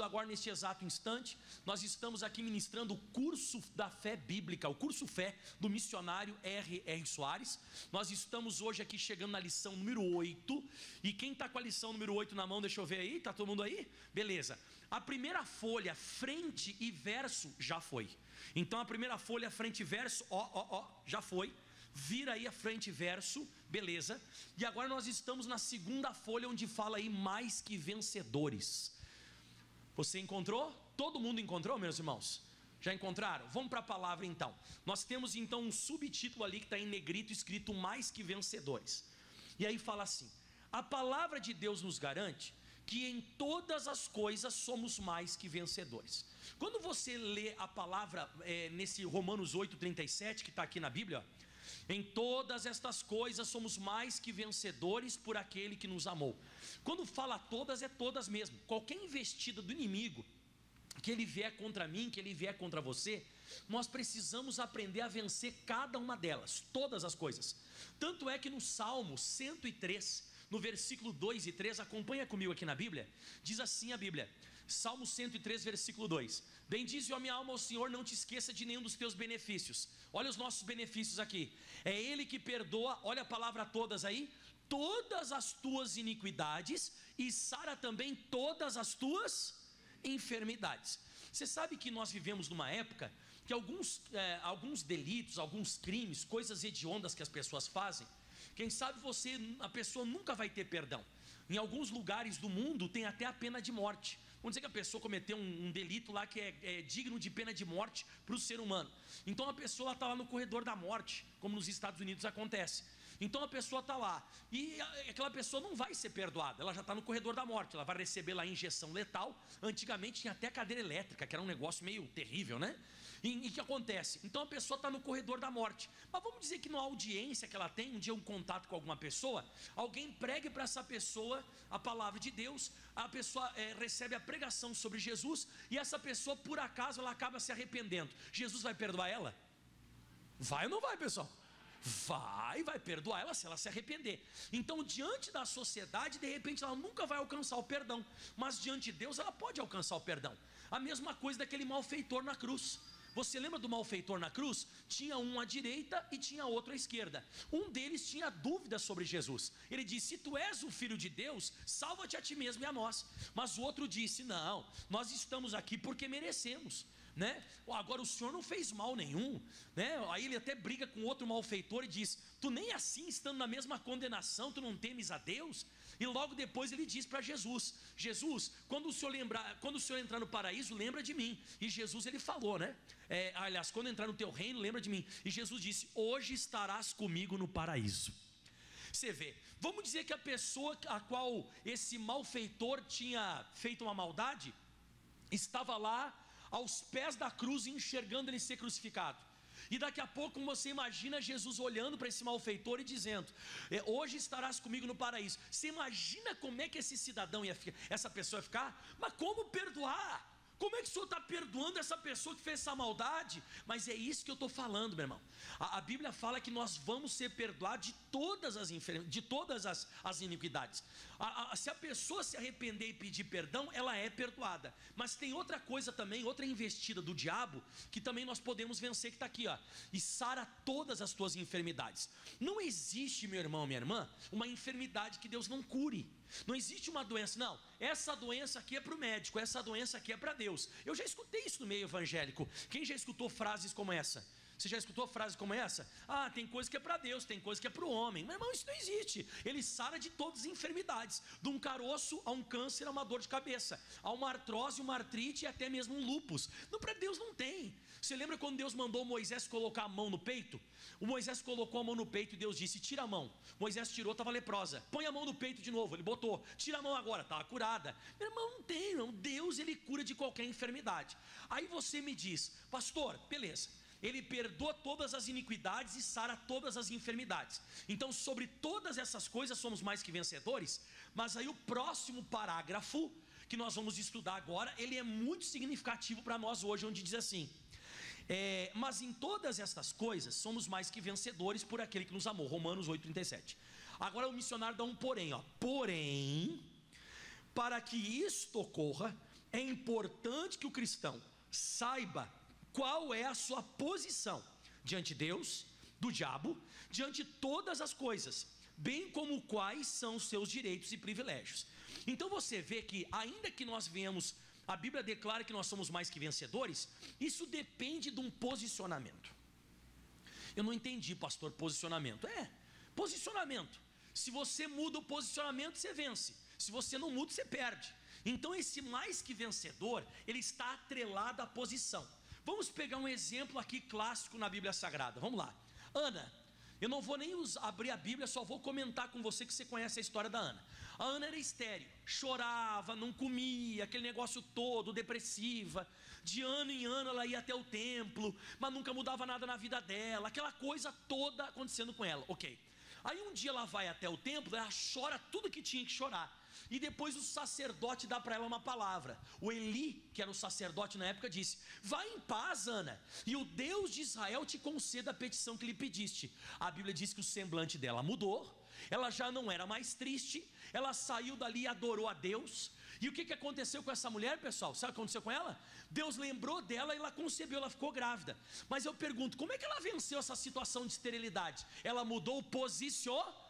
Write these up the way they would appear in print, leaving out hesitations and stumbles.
Agora neste exato instante, nós estamos aqui ministrando o curso da fé bíblica, o curso fé do missionário R.R. Soares. Nós estamos hoje aqui chegando na lição número 8, e quem está com a lição número 8 na mão, deixa eu ver aí, está todo mundo aí? Beleza, a primeira folha, frente e verso, já foi. Então a primeira folha, frente e verso, já foi. Vira aí a frente e verso, beleza. E agora nós estamos na segunda folha, onde fala aí mais que vencedores. Você encontrou? Todo mundo encontrou, meus irmãos? Já encontraram? Vamos para a palavra então. Nós temos então um subtítulo ali que está em negrito, escrito mais que vencedores. E aí fala assim: a palavra de Deus nos garante que em todas as coisas somos mais que vencedores. Quando você lê a palavra nesse Romanos 8,37 que está aqui na Bíblia, em todas estas coisas somos mais que vencedores por aquele que nos amou. Quando fala todas, é todas mesmo. Qualquer investida do inimigo que ele vier contra mim, que ele vier contra você, nós precisamos aprender a vencer cada uma delas, todas as coisas. Tanto é que no Salmo 103, no versículo 2 e 3, acompanha comigo aqui na Bíblia, diz assim a Bíblia, Salmo 103, versículo 2: bendize, ó minha alma, ao Senhor, não te esqueça de nenhum dos teus benefícios. Olha os nossos benefícios aqui: é Ele que perdoa, olha a palavra todas aí, todas as tuas iniquidades, e sara também todas as tuas enfermidades. Você sabe que nós vivemos numa época que alguns delitos, alguns crimes, coisas hediondas que as pessoas fazem, quem sabe a pessoa nunca vai ter perdão. Em alguns lugares do mundo tem até a pena de morte. Vamos dizer que a pessoa cometeu um delito lá que é digno de pena de morte para o ser humano. Então a pessoa está lá no corredor da morte, como nos Estados Unidos acontece. Então a pessoa está lá, e aquela pessoa não vai ser perdoada, ela já está no corredor da morte, ela vai receber lá a injeção letal. Antigamente tinha até cadeira elétrica, que era um negócio meio terrível, né? E o que acontece? Então a pessoa está no corredor da morte. Mas vamos dizer que numa audiência que ela tem, um dia um contato com alguma pessoa, alguém pregue para essa pessoa a palavra de Deus, a pessoa recebe a pregação sobre Jesus, e essa pessoa por acaso ela acaba se arrependendo. Jesus vai perdoar ela? Vai ou não vai, pessoal? Vai perdoar ela se ela se arrepender. Então diante da sociedade, de repente ela nunca vai alcançar o perdão, mas diante de Deus ela pode alcançar o perdão. A mesma coisa daquele malfeitor na cruz. Você lembra do malfeitor na cruz? Tinha um à direita e tinha outro à esquerda. Um deles tinha dúvidas sobre Jesus. Ele disse: se tu és o filho de Deus, salva-te a ti mesmo e a nós. Mas o outro disse: não, nós estamos aqui porque merecemos, né? Agora o Senhor não fez mal nenhum, né? Aí ele até briga com outro malfeitor e diz: tu nem assim, estando na mesma condenação, tu não temes a Deus? E logo depois ele diz para Jesus: Jesus, quando o Senhor entrar no paraíso, lembra de mim. E Jesus ele falou, né? Aliás, quando entrar no teu reino, lembra de mim. E Jesus disse: hoje estarás comigo no paraíso. Você vê, vamos dizer que a pessoa a qual esse malfeitor tinha feito uma maldade estava lá aos pés da cruz, enxergando ele ser crucificado. E daqui a pouco você imagina Jesus olhando para esse malfeitor e dizendo: hoje estarás comigo no paraíso. Você imagina como é que esse cidadão essa pessoa ia ficar? Mas como perdoar? Como é que o Senhor está perdoando essa pessoa que fez essa maldade? Mas é isso que eu estou falando, meu irmão. A Bíblia fala que nós vamos ser perdoados de todas as iniquidades. Se a pessoa se arrepender e pedir perdão, ela é perdoada. Mas tem outra coisa também, outra investida do diabo, que também nós podemos vencer, que está aqui, ó: e sara todas as tuas enfermidades. Não existe, meu irmão, minha irmã, uma enfermidade que Deus não cure. Não existe uma doença, não, essa doença aqui é para o médico, essa doença aqui é para Deus. Eu já escutei isso no meio evangélico. Quem já escutou frases como essa? Você já escutou frases como essa? Ah, tem coisa que é para Deus, tem coisa que é para o homem. Meu irmão, isso não existe. Ele sara de todas as enfermidades, de um caroço a um câncer, a uma dor de cabeça, a uma artrose, uma artrite e até mesmo um lúpus. Não, para Deus não tem. Você lembra quando Deus mandou Moisés colocar a mão no peito? O Moisés colocou a mão no peito e Deus disse: tira a mão. Moisés tirou, estava leprosa. Põe a mão no peito de novo, ele botou. Tira a mão agora, estava curada. Meu irmão, não tem, não. Deus, ele cura de qualquer enfermidade. Aí você me diz: pastor, beleza, ele perdoa todas as iniquidades e sara todas as enfermidades. Então sobre todas essas coisas somos mais que vencedores. Mas aí o próximo parágrafo que nós vamos estudar agora, ele é muito significativo para nós hoje, onde diz assim: mas em todas estas coisas somos mais que vencedores por aquele que nos amou. Romanos 8,37. Agora o missionário dá um porém, ó. Porém, para que isto ocorra, é importante que o cristão saiba qual é a sua posição diante de Deus, do diabo, diante de todas as coisas, bem como quais são os seus direitos e privilégios. Então você vê que, ainda que nós venhamos, a Bíblia declara que nós somos mais que vencedores, isso depende de um posicionamento. Eu não entendi, pastor, posicionamento. Posicionamento. Se você muda o posicionamento, você vence. Se você não muda, você perde. Então esse mais que vencedor, ele está atrelado à posição. Vamos pegar um exemplo aqui clássico na Bíblia Sagrada. Vamos lá. Ana, eu não vou nem abrir a Bíblia, só vou comentar com você que você conhece a história da Ana. A Ana era estéril, chorava, não comia, aquele negócio todo, depressiva. De ano em ano ela ia até o templo, mas nunca mudava nada na vida dela, aquela coisa toda acontecendo com ela. Ok. Aí um dia ela vai até o templo, ela chora tudo que tinha que chorar. E depois o sacerdote dá para ela uma palavra. O Eli, que era o sacerdote na época, disse: vai em paz, Ana, e o Deus de Israel te conceda a petição que lhe pediste. A Bíblia diz que o semblante dela mudou, ela já não era mais triste, ela saiu dali e adorou a Deus. E o que aconteceu com essa mulher, pessoal? Sabe o que aconteceu com ela? Deus lembrou dela e ela concebeu, ela ficou grávida. Mas eu pergunto, como é que ela venceu essa situação de esterilidade? Ela mudou o posicionamento.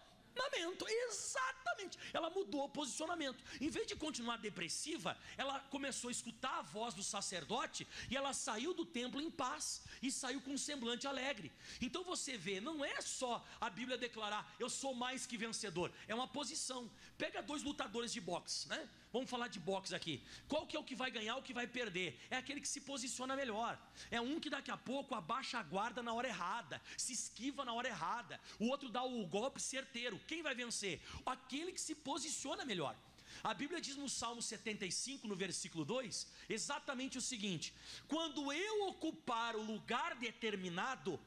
Exatamente, ela mudou o posicionamento. Em vez de continuar depressiva, ela começou a escutar a voz do sacerdote e ela saiu do templo em paz e saiu com um semblante alegre. Então você vê, não é só a Bíblia declarar eu sou mais que vencedor, é uma posição. Pega dois lutadores de boxe, né? Vamos falar de boxe aqui. Qual que é o que vai ganhar, o que vai perder? É aquele que se posiciona melhor. É um que daqui a pouco abaixa a guarda na hora errada, se esquiva na hora errada. O outro dá o golpe certeiro. Quem vai vencer? Aquele que se posiciona melhor. A Bíblia diz no Salmo 75, no versículo 2, exatamente o seguinte: quando eu ocupar o lugar determinado,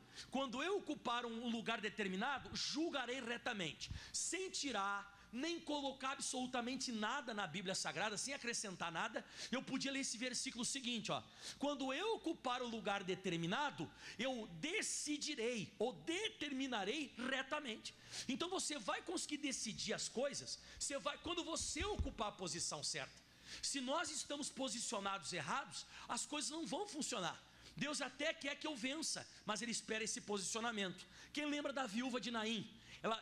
julgarei retamente, sem tirar nem colocar absolutamente nada na Bíblia Sagrada, sem acrescentar nada. Eu podia ler esse versículo seguinte, ó: quando eu ocupar o lugar determinado, eu decidirei ou determinarei retamente. Então você vai conseguir decidir as coisas, quando você ocupar a posição certa. Se nós estamos posicionados errados, as coisas não vão funcionar. Deus até quer que eu vença, mas Ele espera esse posicionamento. Quem lembra da viúva de Naim?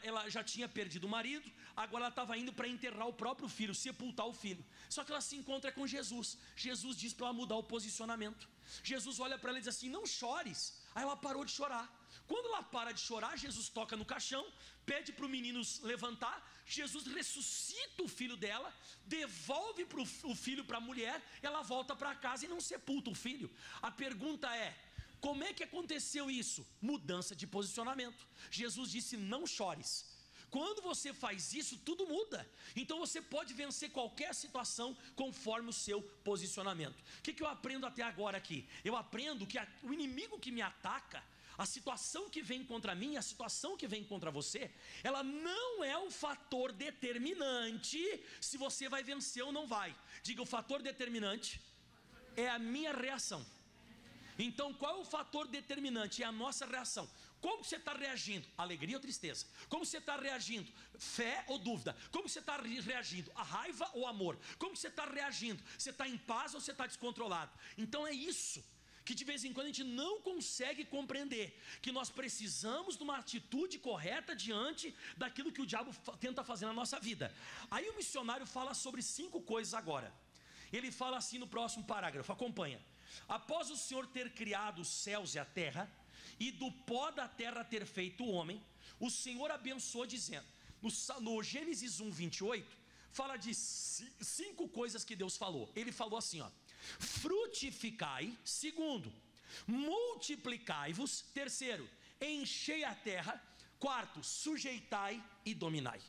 Ela já tinha perdido o marido, agora ela estava indo para enterrar o próprio filho, sepultar o filho. Só que ela se encontra com Jesus. Jesus diz para ela mudar o posicionamento. Jesus olha para ela e diz assim: não chores. Aí ela parou de chorar. Quando ela para de chorar, Jesus toca no caixão, pede para o menino levantar. Jesus ressuscita o filho dela, devolve o filho para a mulher, ela volta para casa e não sepulta o filho. A pergunta é: como é que aconteceu isso? Mudança de posicionamento. Jesus disse: não chores. Quando você faz isso, tudo muda. Então você pode vencer qualquer situação conforme o seu posicionamento. O que eu aprendo até agora aqui? Eu aprendo que o inimigo que me ataca, a situação que vem contra mim, a situação que vem contra você, ela não é o fator determinante se você vai vencer ou não vai. Diga: o fator determinante é a minha reação. Então qual é o fator determinante? É a nossa reação. Como você está reagindo? Alegria ou tristeza? Como você está reagindo? Fé ou dúvida? Como você está reagindo? A raiva ou amor? Como você está reagindo? Você está em paz ou você está descontrolado? Então é isso que de vez em quando a gente não consegue compreender, que nós precisamos de uma atitude correta diante daquilo que o diabo tenta fazer na nossa vida. Aí o missionário fala sobre 5 coisas agora. Ele fala assim no próximo parágrafo, acompanha: após o Senhor ter criado os céus e a terra, e do pó da terra ter feito o homem, o Senhor abençoou dizendo, no Gênesis 1, 28, fala de 5 coisas que Deus falou. Ele falou assim, ó: frutificai. Segundo, multiplicai-vos. Terceiro, enchei a terra. Quarto, sujeitai e dominai.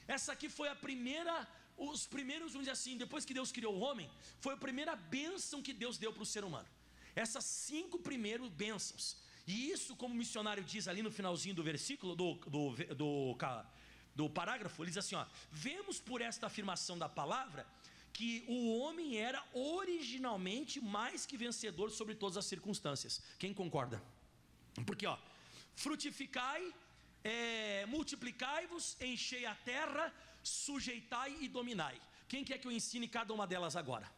Essa aqui foi a primeira, os primeiros, vamos dizer assim, depois que Deus criou o homem, foi a primeira bênção que Deus deu para o ser humano. Essas 5 primeiras bênçãos. E isso, como o missionário diz ali no finalzinho do versículo, do parágrafo, ele diz assim, ó: vemos por esta afirmação da palavra que o homem era originalmente mais que vencedor sobre todas as circunstâncias. Quem concorda? Porque ó, frutificai, multiplicai-vos, enchei a terra, sujeitai e dominai. Quem quer que eu ensine cada uma delas agora?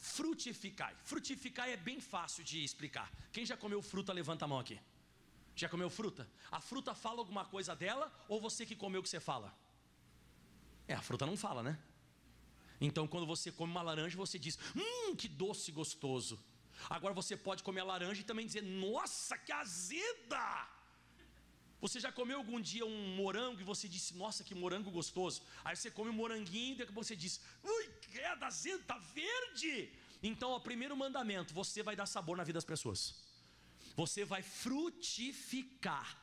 frutificai. Frutificar é bem fácil de explicar. Quem já comeu fruta, levanta a mão aqui. Já comeu fruta? A fruta fala alguma coisa dela, ou você que comeu que você fala? A fruta não fala, né? Então quando você come uma laranja, você diz, que doce gostoso. Agora você pode comer a laranja e também dizer, nossa, que azeda. Você já comeu algum dia um morango e você disse, nossa, que morango gostoso. Aí você come um moranguinho e daqui a pouco você diz, ui, que é da azeda, tá verde. Então, o primeiro mandamento, você vai dar sabor na vida das pessoas. Você vai frutificar.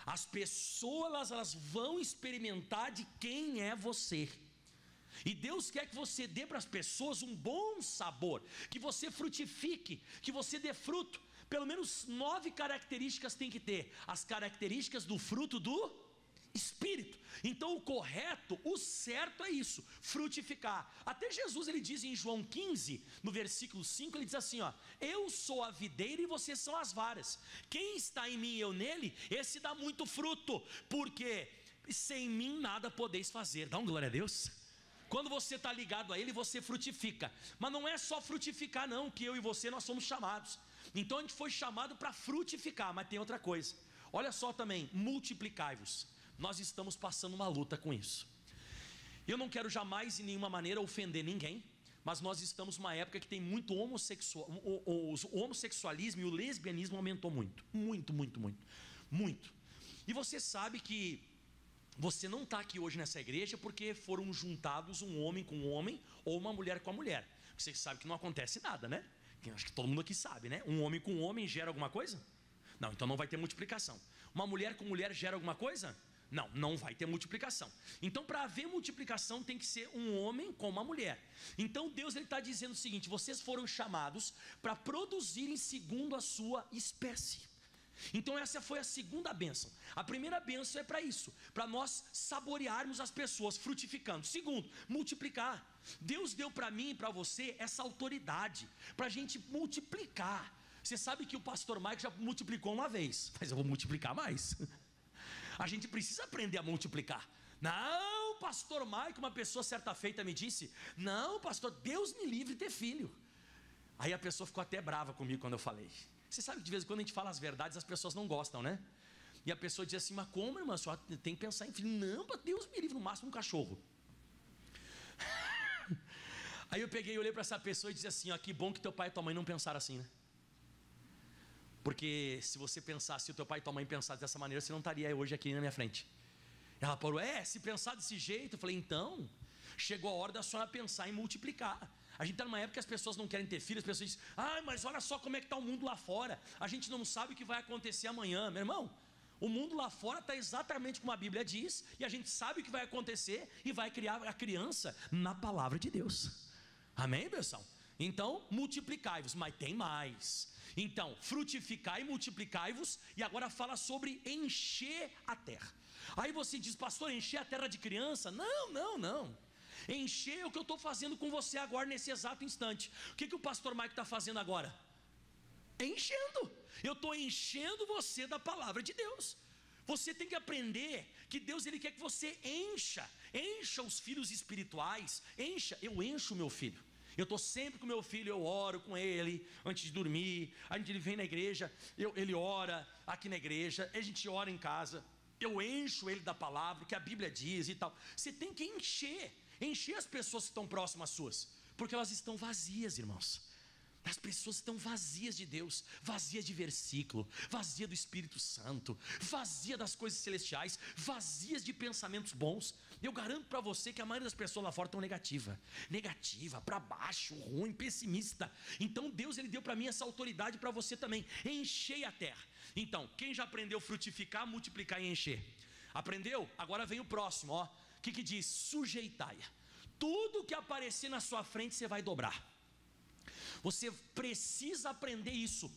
As pessoas, elas vão experimentar de quem é você. E Deus quer que você dê para as pessoas um bom sabor, que você frutifique, que você dê fruto. Pelo menos 9 características tem que ter. As características do fruto do Espírito. Então o correto, o certo é isso, frutificar. Até Jesus, ele diz em João 15, no versículo 5, ele diz assim, eu sou a videira e vocês são as varas. Quem está em mim e eu nele, esse dá muito fruto, porque sem mim nada podeis fazer. Dá um glória a Deus. Quando você está ligado a ele, você frutifica. Mas não é só frutificar não, que eu e você nós somos chamados. Então a gente foi chamado para frutificar, mas tem outra coisa. Olha só também, multiplicai-vos. Nós estamos passando uma luta com isso. Eu não quero jamais em nenhuma maneira ofender ninguém, mas nós estamos numa época que tem muito o homossexualismo e o lesbianismo aumentou muito. Muito. E você sabe que você não está aqui hoje nessa igreja porque foram juntados um homem com um homem ou uma mulher com a mulher. Você sabe que não acontece nada, né? Acho que todo mundo aqui sabe, né? Um homem com um homem gera alguma coisa? Não, então não vai ter multiplicação. Uma mulher com mulher gera alguma coisa? Não, não vai ter multiplicação. Então para haver multiplicação tem que ser um homem com uma mulher. Então Deus está dizendo o seguinte, vocês foram chamados para produzirem segundo a sua espécie. Então essa foi a segunda bênção. A primeira bênção é para isso, para nós saborearmos as pessoas, frutificando. Segundo, multiplicar. Deus deu para mim e para você essa autoridade, para a gente multiplicar. Você sabe que o pastor Mike já multiplicou uma vez, mas eu vou multiplicar mais. A gente precisa aprender a multiplicar. Não, pastor Mike, uma pessoa certa feita me disse, não pastor, Deus me livre de ter filho. Aí a pessoa ficou até brava comigo quando eu falei. Você sabe que de vez em quando a gente fala as verdades, as pessoas não gostam, né? E a pessoa diz assim, mas como, irmã, só tem que pensar em filho. Não, Deus me livre, no máximo um cachorro. Aí eu peguei e olhei para essa pessoa e disse assim, que bom que teu pai e tua mãe não pensaram assim, né? Porque se você pensasse, se o teu pai e tua mãe pensassem dessa maneira, você não estaria hoje aqui na minha frente. Ela falou, se pensar desse jeito, eu falei, então, chegou a hora da senhora pensar em multiplicar. A gente está numa época que as pessoas não querem ter filhos, as pessoas dizem, mas olha só como é que está o mundo lá fora, a gente não sabe o que vai acontecer amanhã. Meu irmão, o mundo lá fora está exatamente como a Bíblia diz, e a gente sabe o que vai acontecer, e vai criar a criança na palavra de Deus. Amém, pessoal? Então, multiplicai-vos, mas tem mais. Então, frutificai e multiplicai-vos, e agora fala sobre encher a terra. Aí você diz, pastor, encher a terra de criança? Não. Encher é o que eu estou fazendo com você agora nesse exato instante. O que o pastor Mike está fazendo agora? Enchendo. Eu estou enchendo você da palavra de Deus. Você tem que aprender que Deus, ele quer que você encha os filhos espirituais. Eu encho o meu filho. Eu estou sempre com meu filho, eu oro com ele antes de dormir. Ele vem na igreja, ele ora aqui na igreja, a gente ora em casa. Eu encho ele da palavra, o que a Bíblia diz e tal. Você tem que encher as pessoas que estão próximas suas, porque elas estão vazias, irmãos. As pessoas estão vazias de Deus, vazias de versículo, vazias do Espírito Santo, vazias das coisas celestiais, vazias de pensamentos bons. Eu garanto para você que a maioria das pessoas lá fora estão negativa, para baixo, ruim, pessimista. Então Deus, ele deu para mim essa autoridade, para você também. Enchei a terra. Então, quem já aprendeu frutificar, multiplicar e encher? Aprendeu? Agora vem o próximo, ó. O que diz? Sujeitai-a. Tudo que aparecer na sua frente você vai dobrar. Você precisa aprender isso.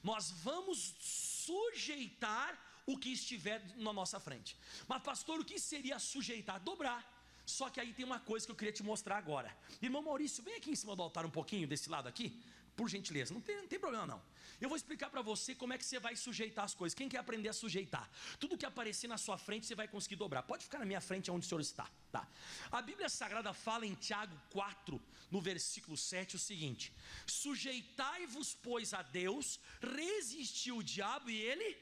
Nós vamos sujeitar o que estiver na nossa frente. Mas pastor, o que seria sujeitar? Dobrar. Só que aí tem uma coisa que eu queria te mostrar agora. Irmão Maurício, vem aqui em cima do altar um pouquinho, desse lado aqui. Por gentileza, não tem problema não. Eu vou explicar para você como é que você vai sujeitar as coisas. Quem quer aprender a sujeitar? Tudo que aparecer na sua frente, você vai conseguir dobrar. Pode ficar na minha frente onde o senhor está, tá? A Bíblia Sagrada fala em Tiago 4, no versículo 7, o seguinte: sujeitai-vos, pois, a Deus, resisti o diabo e ele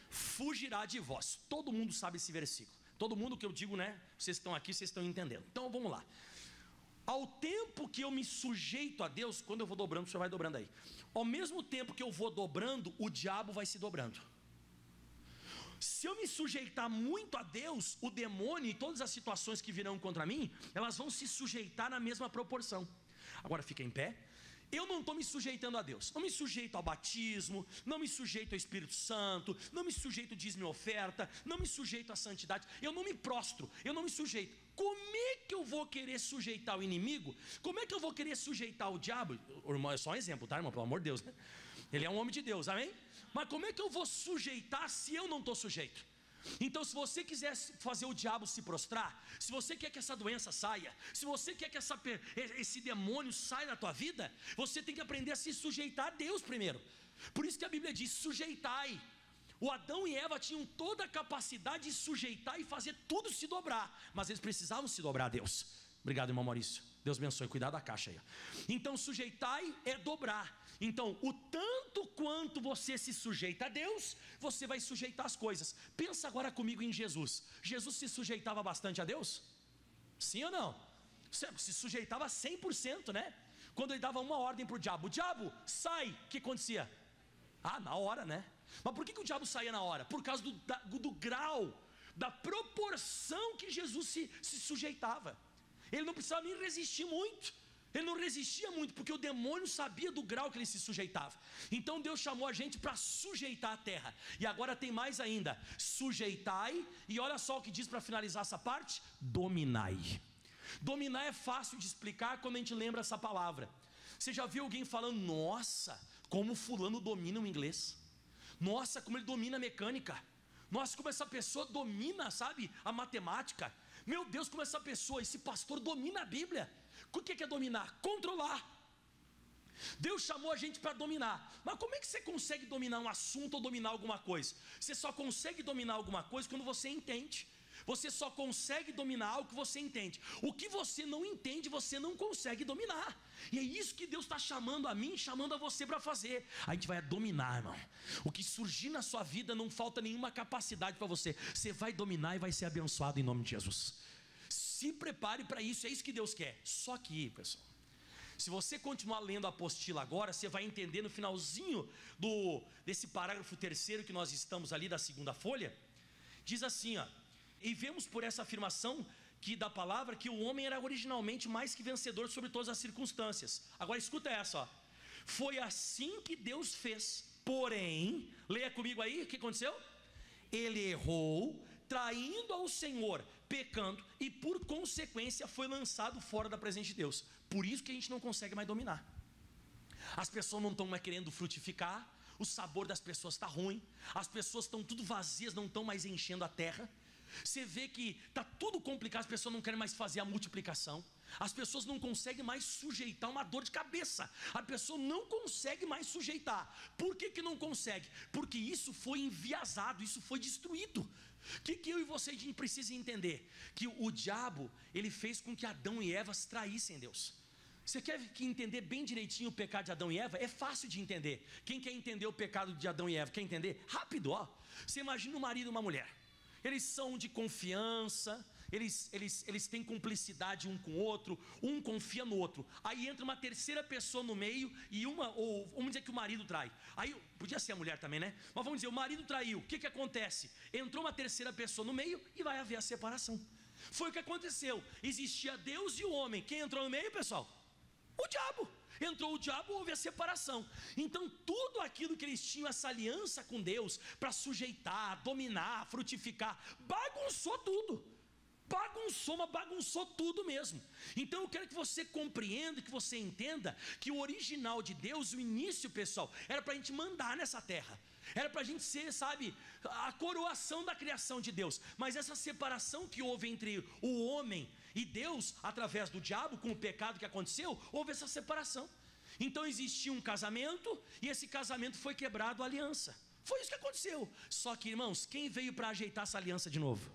fugirá de vós. Todo mundo sabe esse versículo. Todo mundo que eu digo, né? Vocês estão aqui, vocês estão entendendo. Então vamos lá. Ao tempo que eu me sujeito a Deus, quando eu vou dobrando, o senhor vai dobrando aí. Ao mesmo tempo que eu vou dobrando, o diabo vai se dobrando. Se eu me sujeitar muito a Deus, o demônio e todas as situações que virão contra mim, elas vão se sujeitar na mesma proporção. Agora fica em pé. Eu não estou me sujeitando a Deus, não me sujeito ao batismo, não me sujeito ao Espírito Santo, não me sujeito ao dízimo e oferta, não me sujeito à santidade, eu não me prostro, eu não me sujeito. Como é que eu vou querer sujeitar o inimigo? Como é que eu vou querer sujeitar o diabo? Irmão, é só um exemplo, tá, irmão? Pelo amor de Deus, né? Ele é um homem de Deus, amém? Mas como é que eu vou sujeitar se eu não estou sujeito? Então, se você quiser fazer o diabo se prostrar, se você quer que essa doença saia, se você quer que esse demônio saia da tua vida, você tem que aprender a se sujeitar a Deus primeiro. Por isso que a Bíblia diz: sujeitai. O Adão e Eva tinham toda a capacidade de sujeitar e fazer tudo se dobrar, mas eles precisavam se dobrar a Deus. Obrigado, irmão Maurício. Deus abençoe, cuidado da caixa aí. Então, sujeitai é dobrar. Então, o tanto quanto você se sujeita a Deus, você vai sujeitar as coisas. Pensa agora comigo em Jesus. Jesus se sujeitava bastante a Deus? Sim ou não? Se sujeitava 100%, né? Quando ele dava uma ordem para o diabo, sai, o que acontecia? Ah, na hora, né? Mas por que o diabo saía na hora? Por causa do grau, da proporção que Jesus se sujeitava. Ele não precisava nem resistir muito. Ele não resistia muito, porque o demônio sabia do grau que ele se sujeitava. Então Deus chamou a gente para sujeitar a terra. E agora tem mais ainda: sujeitai, e olha só o que diz para finalizar essa parte: dominai. Dominar é fácil de explicar quando a gente lembra essa palavra. Você já viu alguém falando: nossa, como fulano domina o inglês, nossa, como ele domina a mecânica, nossa, como essa pessoa domina, sabe, a matemática, meu Deus, como essa pessoa, esse pastor domina a Bíblia. O que é dominar? Controlar. Deus chamou a gente para dominar. Mas como é que você consegue dominar um assunto ou dominar alguma coisa? Você só consegue dominar alguma coisa quando você entende. Você só consegue dominar algo que você entende. O que você não entende, você não consegue dominar. E é isso que Deus está chamando a mim, chamando a você para fazer. A gente vai dominar, irmão. O que surgir na sua vida, não falta nenhuma capacidade para você. Você vai dominar e vai ser abençoado em nome de Jesus. Se prepare para isso, é isso que Deus quer. Só que, pessoal, se você continuar lendo a apostila agora, você vai entender no finalzinho desse parágrafo 3º que nós estamos ali, da segunda folha. Diz assim, ó: e vemos por essa afirmação da palavra que o homem era originalmente mais que vencedor sobre todas as circunstâncias. Agora escuta essa, ó: foi assim que Deus fez, porém, leia comigo aí, o que aconteceu? Ele errou, traindo ao Senhor, pecando, e por consequência foi lançado fora da presença de Deus. Por isso que a gente não consegue mais dominar. As pessoas não estão mais querendo frutificar, o sabor das pessoas está ruim, as pessoas estão tudo vazias, não estão mais enchendo a terra. Você vê que está tudo complicado, as pessoas não querem mais fazer a multiplicação, as pessoas não conseguem mais sujeitar uma dor de cabeça, a pessoa não consegue mais sujeitar. Por que não consegue? Porque isso foi enviesado, isso foi destruído. O que eu e você a gente precisa entender? Que o diabo, ele fez com que Adão e Eva se traíssem Deus. Você quer entender bem direitinho o pecado de Adão e Eva? É fácil de entender. Quem quer entender o pecado de Adão e Eva? Quer entender? Rápido, ó. Você imagina um marido e uma mulher. Eles são de confiança, eles têm cumplicidade um com o outro, um confia no outro. Aí entra uma terceira pessoa no meio e vamos dizer que o marido trai. Aí, podia ser a mulher também, né? Mas vamos dizer, o marido traiu, o que acontece? Entrou uma terceira pessoa no meio e vai haver a separação. Foi o que aconteceu. Existia Deus e o homem. Quem entrou no meio, pessoal? O diabo. Entrou o diabo, houve a separação. Então tudo aquilo que eles tinham, essa aliança com Deus, para sujeitar, dominar, frutificar, bagunçou tudo. Bagunçou tudo mesmo. Então eu quero que você compreenda, que você entenda que o original de Deus, o início, pessoal, era para a gente mandar nessa terra. Era para a gente ser, sabe, a coroação da criação de Deus. Mas essa separação que houve entre o homem e Deus, através do diabo, com o pecado que aconteceu, houve essa separação. Então existia um casamento, e esse casamento foi quebrado a aliança. Foi isso que aconteceu. Só que, irmãos, quem veio para ajeitar essa aliança de novo?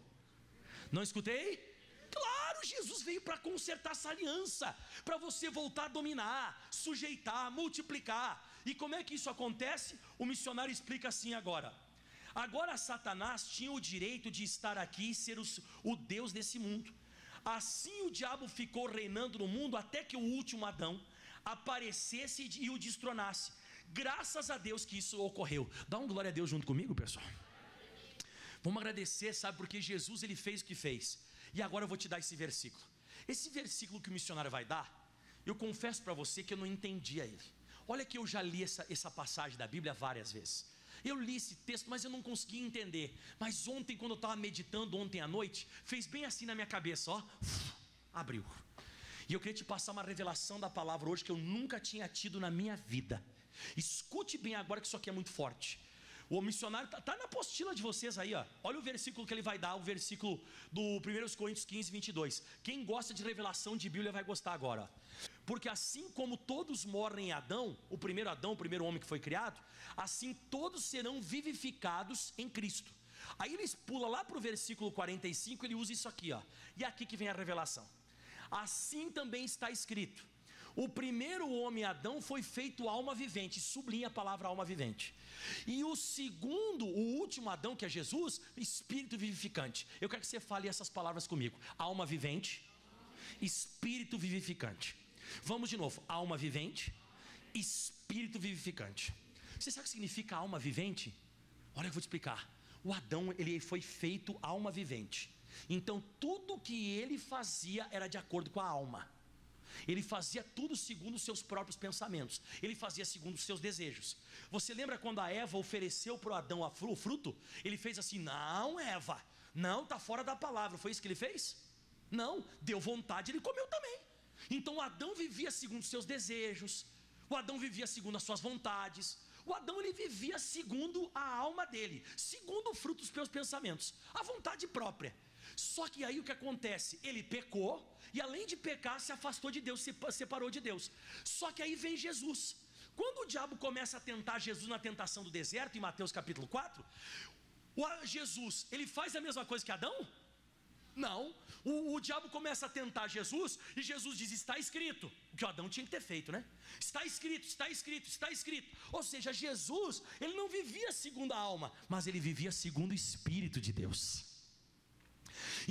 Não escutei? Claro, Jesus veio para consertar essa aliança, para você voltar a dominar, sujeitar, multiplicar. E como é que isso acontece? O missionário explica assim agora. Agora Satanás tinha o direito de estar aqui e ser o Deus desse mundo. Assim o diabo ficou reinando no mundo até que o último Adão aparecesse e o destronasse. Graças a Deus que isso ocorreu. Dá um glória a Deus junto comigo, pessoal. Vamos agradecer, sabe, porque Jesus ele fez o que fez. E agora eu vou te dar esse versículo. Esse versículo que o missionário vai dar, eu confesso para você que eu não entendia ele. Olha que eu já li essa passagem da Bíblia várias vezes. Eu li esse texto, mas eu não conseguia entender. Mas ontem, quando eu estava meditando, ontem à noite, fez bem assim na minha cabeça, ó, abriu. E eu queria te passar uma revelação da palavra hoje que eu nunca tinha tido na minha vida. Escute bem agora que isso aqui é muito forte. O missionário está na apostila de vocês aí, ó. Olha o versículo que ele vai dar, o versículo do 1 Coríntios 15, 22. Quem gosta de revelação de Bíblia vai gostar agora, ó. Porque assim como todos morrem em Adão, o primeiro homem que foi criado, assim todos serão vivificados em Cristo. Aí eles pulam lá para o versículo 45, ele usa isso aqui, ó. E aqui que vem a revelação. Assim também está escrito: o primeiro homem Adão foi feito alma vivente, sublinha a palavra alma vivente. E o segundo, o último Adão, que é Jesus, espírito vivificante. Eu quero que você fale essas palavras comigo: alma vivente, espírito vivificante. Vamos de novo: alma vivente, espírito vivificante. Você sabe o que significa alma vivente? Olha, eu vou te explicar. O Adão, ele foi feito alma vivente. Então tudo que ele fazia era de acordo com a alma. Ele fazia tudo segundo os seus próprios pensamentos. Ele fazia segundo os seus desejos. Você lembra quando a Eva ofereceu para o Adão o fruto? Ele fez assim: não, Eva, não, está fora da palavra. Foi isso que ele fez? Não, deu vontade, ele comeu também. Então o Adão vivia segundo os seus desejos. O Adão vivia segundo as suas vontades. O Adão, ele vivia segundo a alma dele, segundo o fruto dos seus pensamentos, a vontade própria. Só que aí o que acontece? Ele pecou, e além de pecar, se afastou de Deus, se separou de Deus. Só que aí vem Jesus. Quando o diabo começa a tentar Jesus na tentação do deserto, em Mateus capítulo 4, Jesus, ele faz a mesma coisa que Adão? Não. O diabo começa a tentar Jesus, e Jesus diz: está escrito. O que o Adão tinha que ter feito, né? Está escrito, está escrito, está escrito. Ou seja, Jesus, ele não vivia segundo a alma, mas ele vivia segundo o Espírito de Deus.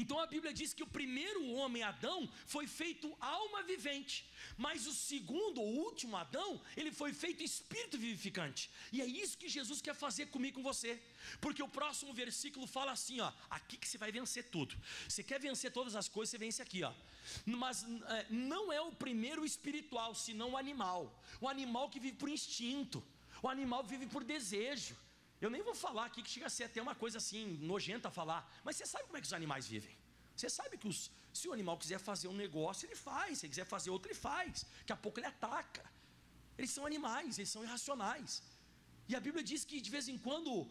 Então a Bíblia diz que o primeiro homem, Adão, foi feito alma vivente, mas o segundo, o último Adão, ele foi feito espírito vivificante. E é isso que Jesus quer fazer comigo e com você, porque o próximo versículo fala assim, ó: aqui que você vai vencer tudo. Você quer vencer todas as coisas, você vence aqui, ó. Mas não é o primeiro espiritual, senão o animal. O animal que vive por instinto, o animal que vive por desejo. Eu nem vou falar aqui, que chega a ser até uma coisa assim nojenta falar, mas você sabe como é que os animais vivem. Você sabe que se o animal quiser fazer um negócio, ele faz. Se ele quiser fazer outro, ele faz. Daqui a pouco ele ataca. Eles são animais, eles são irracionais. E a Bíblia diz que de vez em quando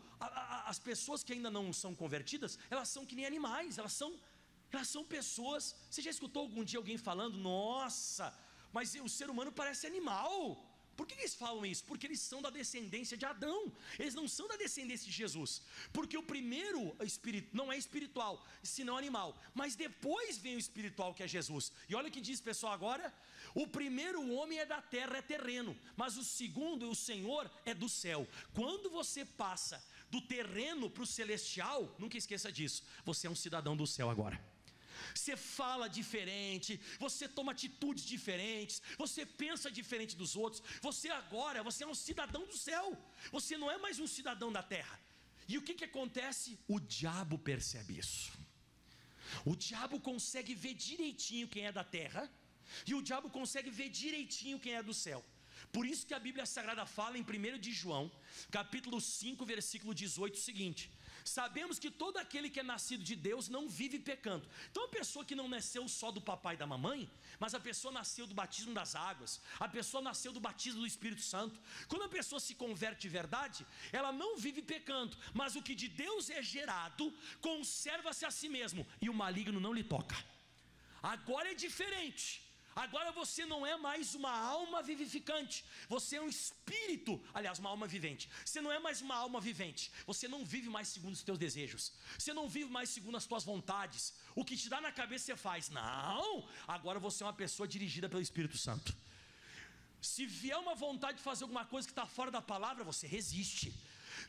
as pessoas que ainda não são convertidas, elas são que nem animais, elas são pessoas. Você já escutou algum dia alguém falando: nossa, mas o ser humano parece animal? Por que eles falam isso? Porque eles são da descendência de Adão, eles não são da descendência de Jesus. Porque o primeiro espírito não é espiritual, senão animal, mas depois vem o espiritual, que é Jesus. E olha o que diz, pessoal, agora: o primeiro homem é da terra, é terreno, mas o segundo, o Senhor, é do céu. Quando você passa do terreno para o celestial, nunca esqueça disso, você é um cidadão do céu agora. Você fala diferente, você toma atitudes diferentes, você pensa diferente dos outros. Você é um cidadão do céu. Você não é mais um cidadão da terra. E o que acontece? O diabo percebe isso. O diabo consegue ver direitinho quem é da terra, e o diabo consegue ver direitinho quem é do céu. Por isso que a Bíblia Sagrada fala em 1 de João, capítulo 5, versículo 18, o seguinte: sabemos que todo aquele que é nascido de Deus não vive pecando. Então a pessoa que não nasceu só do papai e da mamãe, mas a pessoa nasceu do batismo das águas, a pessoa nasceu do batismo do Espírito Santo. Quando a pessoa se converte de verdade, ela não vive pecando, mas o que de Deus é gerado, conserva-se a si mesmo, e o maligno não lhe toca. Agora é diferente. Agora você não é mais uma alma vivificante, você é um espírito, aliás, uma alma vivente. Você não é mais uma alma vivente, você não vive mais segundo os teus desejos, você não vive mais segundo as tuas vontades. O que te dá na cabeça você faz. Não, agora você é uma pessoa dirigida pelo Espírito Santo. Se vier uma vontade de fazer alguma coisa que está fora da palavra, você resiste.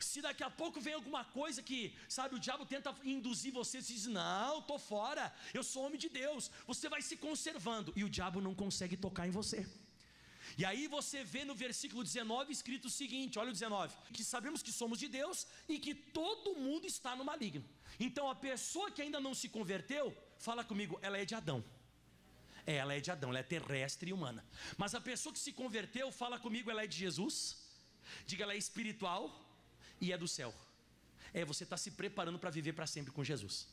Se daqui a pouco vem alguma coisa que, sabe, o diabo tenta induzir você, você diz, não, estou fora, eu sou homem de Deus. Você vai se conservando e o diabo não consegue tocar em você. E aí você vê no versículo 19 escrito o seguinte, olha o 19, que sabemos que somos de Deus e que todo mundo está no maligno. Então a pessoa que ainda não se converteu, fala comigo, ela é de Adão. Ela é de Adão, ela é terrestre e humana. Mas a pessoa que se converteu, fala comigo, ela é de Jesus. Diga, ela é espiritual e é do céu. Você está se preparando para viver para sempre com Jesus.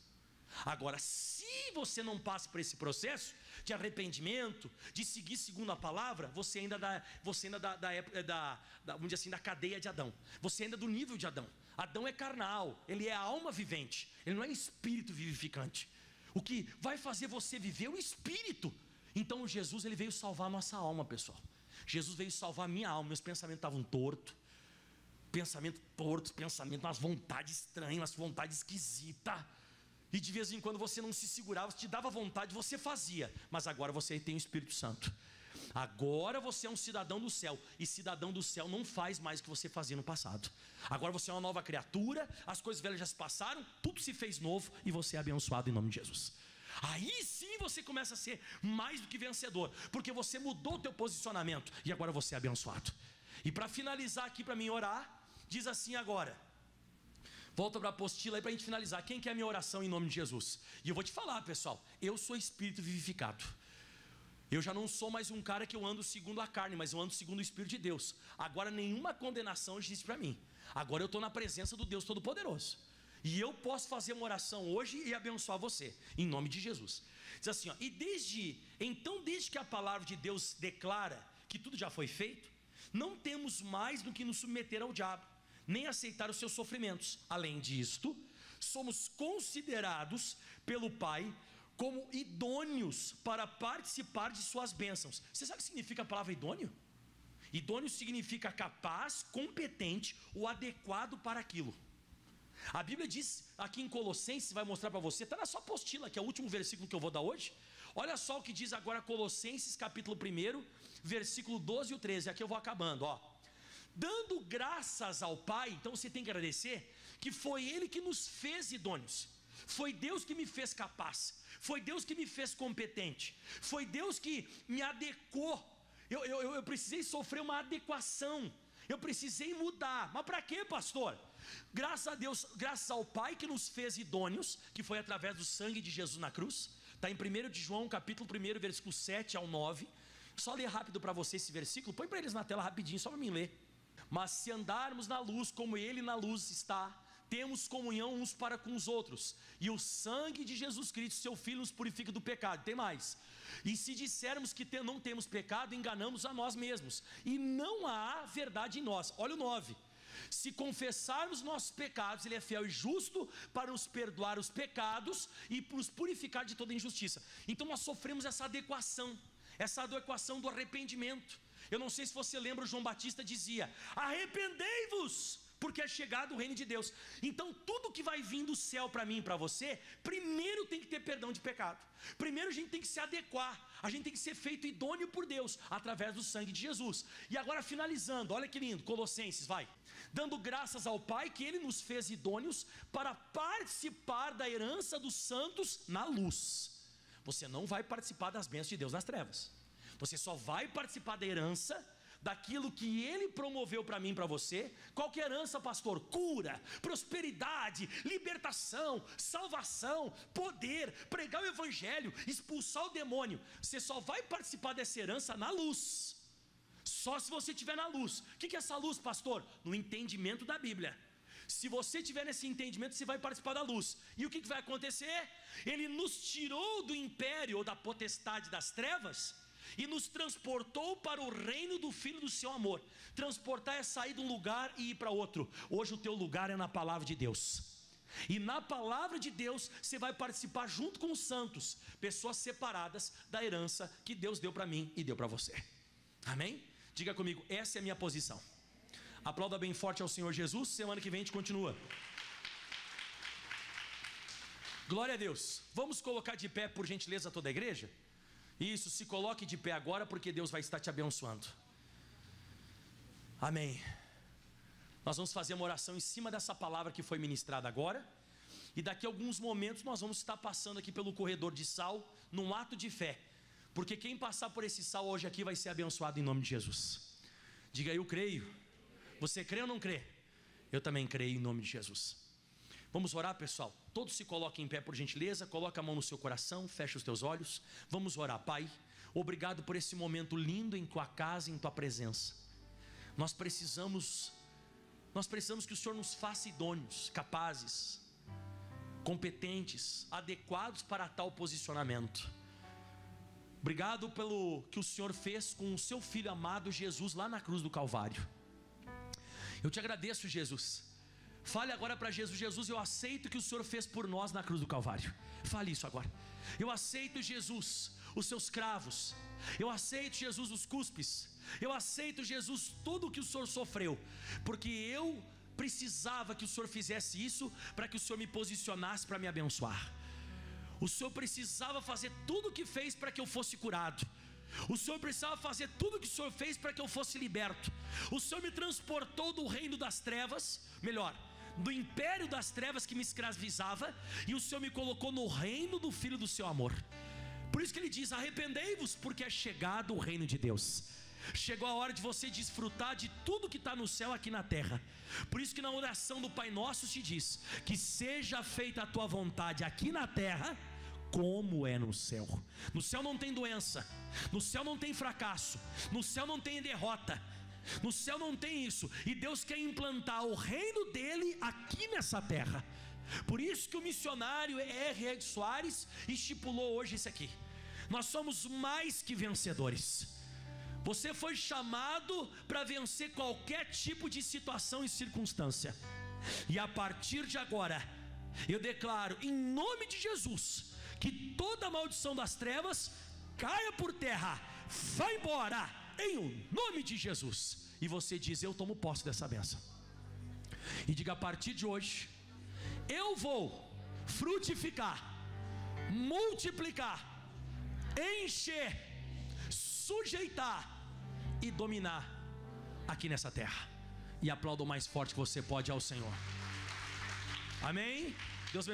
Agora, se você não passa por esse processo de arrependimento, de seguir segundo a palavra, você ainda vamos dizer assim, da cadeia de Adão. Você ainda é do nível de Adão. Adão é carnal, ele é a alma vivente, ele não é espírito vivificante. O que vai fazer você viver é o espírito. Então Jesus, ele veio salvar a nossa alma, pessoal. Jesus veio salvar a minha alma. Meus pensamentos estavam tortos, umas vontades estranhas, umas vontades esquisitas. E de vez em quando você não se segurava, te dava vontade, você fazia. Mas agora você tem o Espírito Santo. Agora você é um cidadão do céu. E cidadão do céu não faz mais o que você fazia no passado. Agora você é uma nova criatura, as coisas velhas já se passaram, tudo se fez novo e você é abençoado em nome de Jesus. Aí sim você começa a ser mais do que vencedor, porque você mudou o teu posicionamento e agora você é abençoado. E para finalizar aqui, para mim orar, diz assim agora, volta para a apostila aí para a gente finalizar. Quem quer a minha oração em nome de Jesus? E eu vou te falar, pessoal, eu sou espírito vivificado. Eu já não sou mais um cara que eu ando segundo a carne, mas eu ando segundo o Espírito de Deus. Agora nenhuma condenação existe para mim. Agora eu estou na presença do Deus Todo-Poderoso. E eu posso fazer uma oração hoje e abençoar você, em nome de Jesus. Diz assim, ó, desde que a palavra de Deus declara que tudo já foi feito, não temos mais do que nos submeter ao diabo, nem aceitar os seus sofrimentos. Além disto, somos considerados pelo Pai como idôneos para participar de suas bênçãos. Você sabe o que significa a palavra idôneo? Idôneo significa capaz, competente ou adequado para aquilo. A Bíblia diz aqui em Colossenses, vai mostrar para você, está na sua apostila, que é o último versículo que eu vou dar hoje. Olha só o que diz agora Colossenses capítulo 1, versículo 12 e o 13, aqui eu vou acabando, ó. Dando graças ao Pai, então você tem que agradecer, que foi Ele que nos fez idôneos. Foi Deus que me fez capaz, foi Deus que me fez competente, foi Deus que me adequou. Eu precisei sofrer uma adequação, eu precisei mudar. Mas para quê, pastor? Graças a Deus, graças ao Pai que nos fez idôneos, que foi através do sangue de Jesus na cruz. Está em 1 de João, capítulo 1, versículo 7 ao 9. Só ler rápido para você esse versículo, põe para eles na tela rapidinho, só para mim ler. Mas se andarmos na luz, como Ele na luz está, temos comunhão uns para com os outros, e o sangue de Jesus Cristo, seu Filho, nos purifica do pecado. Tem mais. E se dissermos que não temos pecado, enganamos a nós mesmos, e não há verdade em nós. Olha o 9. Se confessarmos nossos pecados, Ele é fiel e justo para nos perdoar os pecados e nos purificar de toda injustiça. Então nós sofremos essa adequação do arrependimento. Eu não sei se você lembra, o João Batista dizia: arrependei-vos, porque é chegado o reino de Deus. Então tudo que vai vir do céu para mim e para você, primeiro tem que ter perdão de pecado. Primeiro a gente tem que se adequar, a gente tem que ser feito idôneo por Deus, através do sangue de Jesus. E agora finalizando, olha que lindo, Colossenses, vai. Dando graças ao Pai que Ele nos fez idôneos para participar da herança dos santos na luz. Você não vai participar das bênçãos de Deus nas trevas. Você só vai participar da herança, daquilo que Ele promoveu para mim e para você. Qual que é a herança, pastor? Cura, prosperidade, libertação, salvação, poder, pregar o evangelho, expulsar o demônio. Você só vai participar dessa herança na luz, só se você estiver na luz. O que é essa luz, pastor? No entendimento da Bíblia. Se você tiver nesse entendimento, você vai participar da luz. E o que vai acontecer? Ele nos tirou do império ou da potestade das trevas e nos transportou para o reino do Filho do seu amor. Transportar é sair de um lugar e ir para outro. Hoje o teu lugar é na palavra de Deus. E na palavra de Deus você vai participar junto com os santos, pessoas separadas da herança que Deus deu para mim e deu para você. Amém? Diga comigo, essa é a minha posição. Aplauda bem forte ao Senhor Jesus. Semana que vem a gente continua. Glória a Deus. Vamos colocar de pé, por gentileza, toda a igreja? Isso, se coloque de pé agora, porque Deus vai estar te abençoando. Amém. Nós vamos fazer uma oração em cima dessa palavra que foi ministrada agora. E daqui a alguns momentos nós vamos estar passando aqui pelo corredor de sal, num ato de fé. Porque quem passar por esse sal hoje aqui vai ser abençoado em nome de Jesus. Diga, eu creio. Você crê ou não crê? Eu também creio em nome de Jesus. Vamos orar, pessoal? Todos se coloquem em pé, por gentileza. Coloca a mão no seu coração, fecha os teus olhos. Vamos orar. Pai, obrigado por esse momento lindo em tua casa, em tua presença. Nós precisamos que o Senhor nos faça idôneos, capazes, competentes, adequados para tal posicionamento. Obrigado pelo que o Senhor fez com o seu Filho amado Jesus lá na cruz do Calvário. Eu te agradeço, Jesus. Fale agora para Jesus: Jesus, eu aceito o que o Senhor fez por nós na cruz do Calvário. Fale isso agora. Eu aceito, Jesus, os seus cravos. Eu aceito, Jesus, os cuspes. Eu aceito, Jesus, tudo o que o Senhor sofreu, porque eu precisava que o Senhor fizesse isso para que o Senhor me posicionasse para me abençoar. O Senhor precisava fazer tudo o que fez para que eu fosse curado. O Senhor precisava fazer tudo o que o Senhor fez para que eu fosse liberto. O Senhor me transportou do reino das trevas, do império das trevas que me escravizava, e o Senhor me colocou no reino do Filho do seu amor. Por isso que ele diz: arrependei-vos, porque é chegado o reino de Deus. Chegou a hora de você desfrutar de tudo que está no céu aqui na terra. Por isso que na oração do Pai Nosso se diz: que seja feita a tua vontade aqui na terra, como é no céu. No céu não tem doença, no céu não tem fracasso, no céu não tem derrota, no céu não tem isso. E Deus quer implantar o reino dele aqui nessa terra. Por isso que o missionário R.R. Soares estipulou hoje isso aqui: nós somos mais que vencedores. Você foi chamado para vencer qualquer tipo de situação e circunstância. E a partir de agora, eu declaro em nome de Jesus que toda maldição das trevas caia por terra, vá embora, em nome de Jesus. E você diz: eu tomo posse dessa bênção. E diga: a partir de hoje eu vou frutificar, multiplicar, encher, sujeitar e dominar aqui nessa terra. E aplauda o mais forte que você pode ao Senhor. Amém? Deus abençoe.